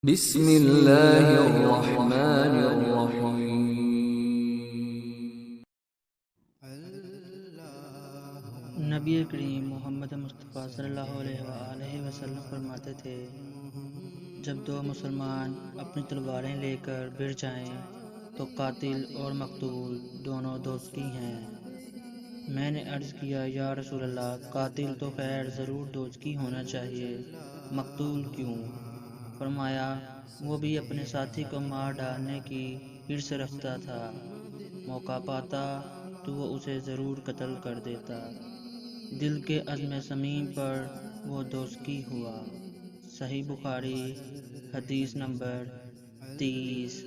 بسم اللہ الرحمن الرحیم۔ نبی کریم محمد مصطفیٰ صلی اللہ علیہ وآلہ وسلم فرماتے تھے، جب دو مسلمان اپنی تلواریں لے کر بھڑ جائیں تو قاتل اور مقتول دونوں دوزخی ہیں۔ میں نے عرض کیا، یا رسول اللہ، قاتل تو خیر ضرور دوزخی ہونا چاہیے، مقتول کیوں؟ فرمایا، وہ بھی اپنے ساتھی کو مار ڈالنے کی حرص رکھتا تھا، موقع پاتا تو وہ اسے ضرور قتل کر دیتا، دل کے عزم صمیم پر وہ دوزخی ہوا۔ صحیح بخاری، حدیث نمبر 30۔